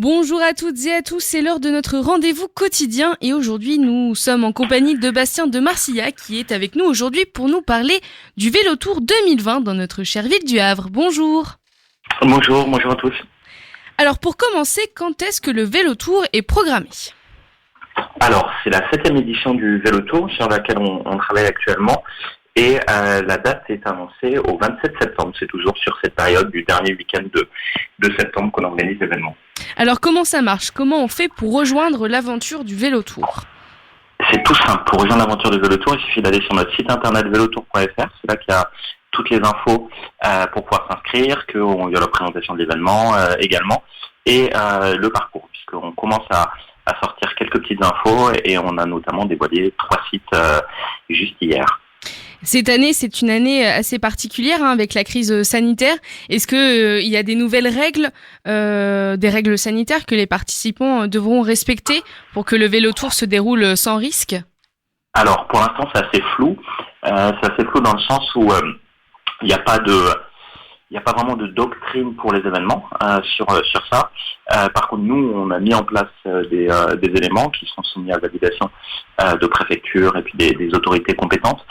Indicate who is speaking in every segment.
Speaker 1: Bonjour à toutes et à tous, c'est l'heure de notre rendez-vous quotidien et aujourd'hui nous sommes en compagnie de Bastien de Marcilla qui est avec nous aujourd'hui pour nous parler du Vélotour 2020 dans notre chère ville du Havre. Bonjour.
Speaker 2: Bonjour à tous.
Speaker 1: Alors pour commencer, quand est-ce que le Vélotour est programmé ?
Speaker 2: Alors, c'est la 7e édition du Vélotour sur laquelle on travaille actuellement et la date est annoncée au 27 septembre. C'est toujours sur cette période du dernier week-end de septembre qu'on organise l'événement.
Speaker 1: Alors comment ça marche ? Comment on fait pour rejoindre l'aventure du Vélotour ?
Speaker 2: C'est tout simple. Pour rejoindre l'aventure du Vélotour, il suffit d'aller sur notre site internet velotour.fr. C'est là qu'il y a toutes les infos pour pouvoir s'inscrire, qu'il y a la présentation de l'événement également et le parcours, puisqu'on commence à sortir quelques petites infos et on a notamment dévoilé 3 sites juste hier.
Speaker 1: Cette année, c'est une année assez particulière avec la crise sanitaire. Est-ce que il y a des nouvelles règles, des règles sanitaires que les participants devront respecter pour que le Vélotour se déroule sans risque ?
Speaker 2: Alors, pour l'instant, c'est assez flou. C'est assez flou dans le sens où il n'y a pas vraiment de doctrine pour les événements sur ça. Par contre, nous, on a mis en place des éléments qui sont soumis à validation de préfecture et puis des autorités compétentes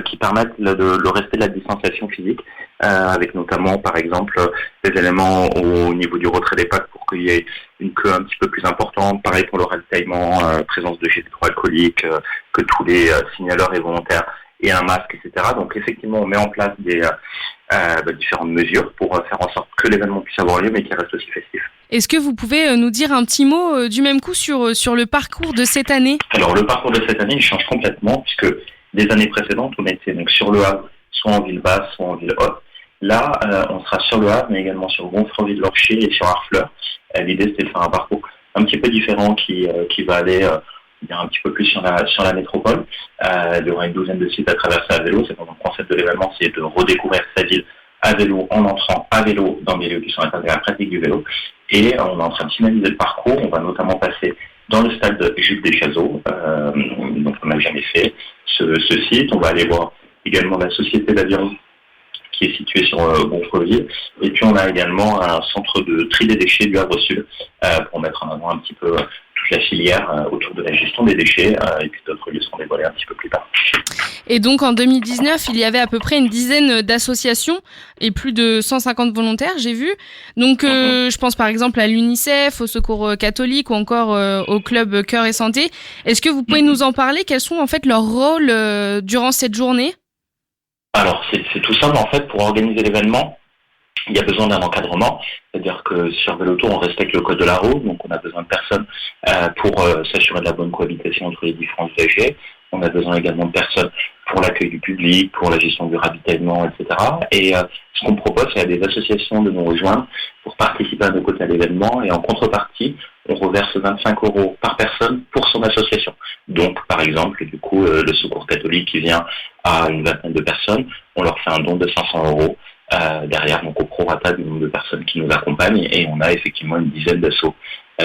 Speaker 2: qui permettent le respect de la distanciation physique, avec notamment, par exemple, des éléments au niveau du retrait des pattes pour qu'il y ait une queue un petit peu plus importante. Pareil pour le ravitaillement, présence de gel hydroalcoolique, que tous les signaleurs et volontaires et un masque, etc. Donc effectivement, on met en place des différentes mesures pour faire en sorte que l'événement puisse avoir lieu, mais qu'il reste aussi festif.
Speaker 1: Est-ce que vous pouvez nous dire un petit mot du même coup sur le parcours de cette année ?
Speaker 2: Alors le parcours de cette année, il change complètement, puisque les années précédentes, on était donc sur le Havre, soit en ville basse, soit en ville haute. Là, on sera sur le Havre, mais également sur Gonfreville-Lorcher et sur Harfleur. L'idée, c'était de faire un parcours un petit peu différent qui va aller un petit peu plus sur la métropole. Il y aura une douzaine de sites à traverser à vélo. C'est le concept de l'événement, c'est de redécouvrir sa ville à vélo en entrant à vélo dans des lieux qui sont interdits à la pratique du vélo. Et on est en train de finaliser le parcours. On va notamment passer dans le stade de Jules Deschazeaux, donc on n'a jamais fait ce site. On va aller voir également la Société d'Aviron qui est située sur Gonfreville. Et puis on a également un centre de tri des déchets du Havre Sud pour mettre en avant un petit peu toute la filière autour de la gestion des déchets et puis d'autres lieux seront dévoilés un petit peu plus tard.
Speaker 1: Et donc en 2019, il y avait à peu près une dizaine d'associations et plus de 150 volontaires, j'ai vu. Donc je pense par exemple à l'UNICEF, au Secours catholique ou encore au club Cœur et Santé. Est-ce que vous pouvez nous en parler ? Quels sont en fait leurs rôles durant cette journée ?
Speaker 2: Alors c'est tout simple en fait. Pour organiser l'événement, il y a besoin d'un encadrement, c'est-à-dire que sur Vélotour, on respecte le code de la route, donc on a besoin de personnes pour s'assurer de la bonne cohabitation entre les différents usagers. On a besoin également de personnes pour l'accueil du public, pour la gestion du ravitaillement, etc. Et ce qu'on propose, c'est à des associations de nous rejoindre pour participer à nos côtés à l'événement. Et en contrepartie, on reverse 25 € par personne pour son association. Donc, par exemple, du coup, le Secours catholique qui vient à une vingtaine de personnes, on leur fait un don de 500 € derrière, donc au prorata du nombre de personnes qui nous accompagnent. Et on a effectivement une dizaine d'assauts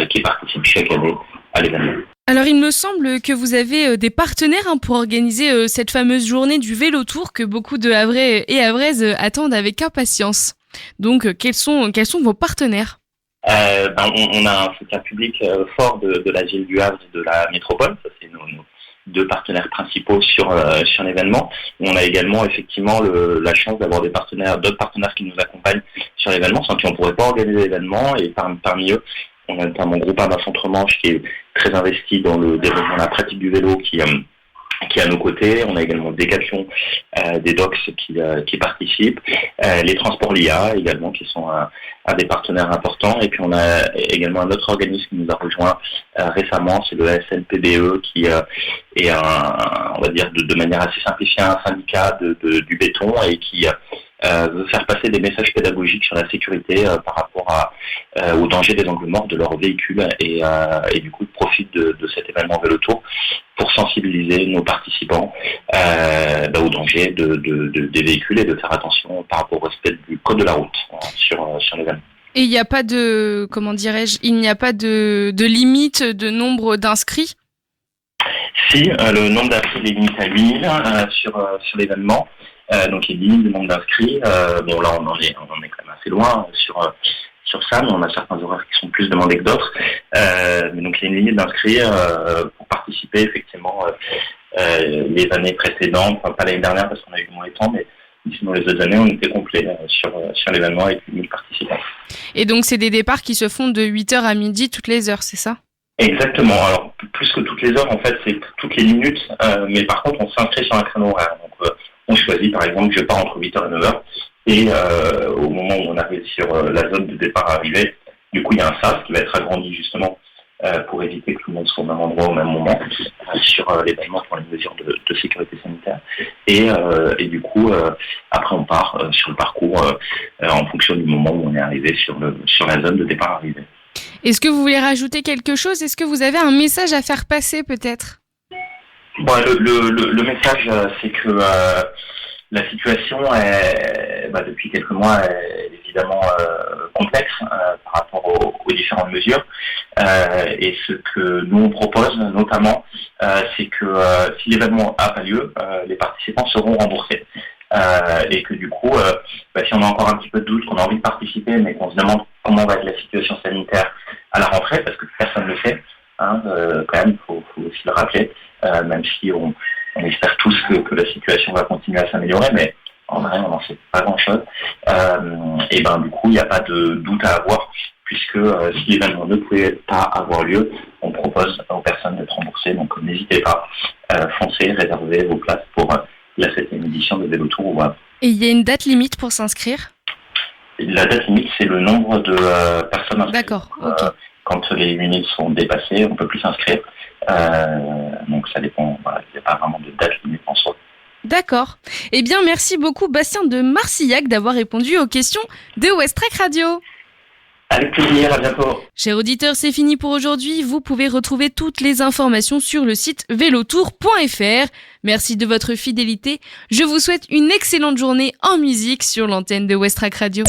Speaker 2: qui participent chaque année à l'événement.
Speaker 1: Alors il me semble que vous avez des partenaires pour organiser cette fameuse journée du Vélotour que beaucoup de Havrais et Havraises attendent avec impatience. Donc quels sont vos partenaires ?
Speaker 2: On a un soutien public fort de la ville du Havre et de la métropole. Ça, c'est nos 2 partenaires principaux sur l'événement. On a également effectivement la chance d'avoir d'autres partenaires qui nous accompagnent sur l'événement, sans qui on ne pourrait pas organiser l'événement. Et parmi eux, on a notamment Groupama Centre-Manche qui est très investi dans le développement de la pratique du vélo, qui est à nos côtés. On a également Decathlon, des Docs qui participent, les Transports LIA également qui sont un des partenaires importants. Et puis on a également un autre organisme qui nous a rejoint récemment, c'est le SNPBE qui est on va dire de manière assez simplifiée un syndicat du béton et qui veut faire passer des messages pédagogiques sur la sécurité par rapport au danger des angles morts de leurs véhicules et du coup profite de cet événement Vélotour pour sensibiliser nos participants au danger des véhicules et de faire attention par rapport au respect du code de la route sur l'événement.
Speaker 1: Et il n'y a pas de, il n'y a pas de limite de nombre d'inscrits ?
Speaker 2: Si, le nombre d'inscrits est limité à 8000 sur l'événement. Donc il y a 10 000 nombre d'inscrits. Bon là on en est quand même assez loin sur sur ça, mais on a certains horaires qui sont plus demandés que d'autres. Mais donc il y a une limite d'inscrire pour participer effectivement les années précédentes, enfin, pas l'année dernière parce qu'on a eu moins de temps, mais sinon les autres années on était complet sur l'événement avec 1000 participants.
Speaker 1: Et donc c'est des départs qui se font de 8h à midi toutes les heures, c'est ça?
Speaker 2: Exactement. Alors plus que toutes les heures, en fait, c'est toutes les minutes, mais par contre on s'inscrit sur un créneau horaire. Donc on choisit par exemple que je pars entre 8h et 9h, et au moment où on arrive sur la zone de départ arrivée, du coup il y a un SAS qui va être agrandi justement pour éviter que tout le monde soit au même endroit au même moment sur l'événement pour les mesures de sécurité sanitaire. Et du coup, après on part sur le parcours en fonction du moment où on est arrivé sur la zone de départ arrivée.
Speaker 1: Est-ce que vous voulez rajouter quelque chose? Est-ce que vous avez un message à faire passer peut-être?
Speaker 2: Bon, le message, c'est que la situation est, depuis quelques mois, est évidemment complexe par rapport aux différentes mesures. Et ce que nous on propose notamment, c'est que si l'événement n'a pas lieu, les participants seront remboursés. Et que du coup, si on a encore un petit peu de doute, qu'on a envie de participer, mais qu'on se demande comment va être la situation sanitaire à la rentrée, parce que personne ne le sait, quand même, faut aussi le rappeler, même si on espère tous que la situation va continuer à s'améliorer, mais en vrai, on n'en sait pas grand-chose. Et du coup, il n'y a pas de doute à avoir, puisque si l'événement ne pouvait pas avoir lieu, on propose aux personnes d'être remboursées. Donc n'hésitez pas, foncez, réservez vos places pour la 7e édition de Vélotour au Havre.
Speaker 1: Et il y a une date limite pour s'inscrire?
Speaker 2: La date limite, c'est le nombre de personnes inscrites.
Speaker 1: D'accord, ok.
Speaker 2: Quand les minutes sont dépassées, on ne peut plus s'inscrire. Donc ça dépend, il n'y a pas vraiment de date limite en soi.
Speaker 1: D'accord. Eh bien, merci beaucoup Bastien de Marcillac d'avoir répondu aux questions de West Track Radio.
Speaker 2: Avec plaisir, à bientôt.
Speaker 1: Chers auditeurs, c'est fini pour aujourd'hui. Vous pouvez retrouver toutes les informations sur le site velotour.fr. Merci de votre fidélité. Je vous souhaite une excellente journée en musique sur l'antenne de West Track Radio.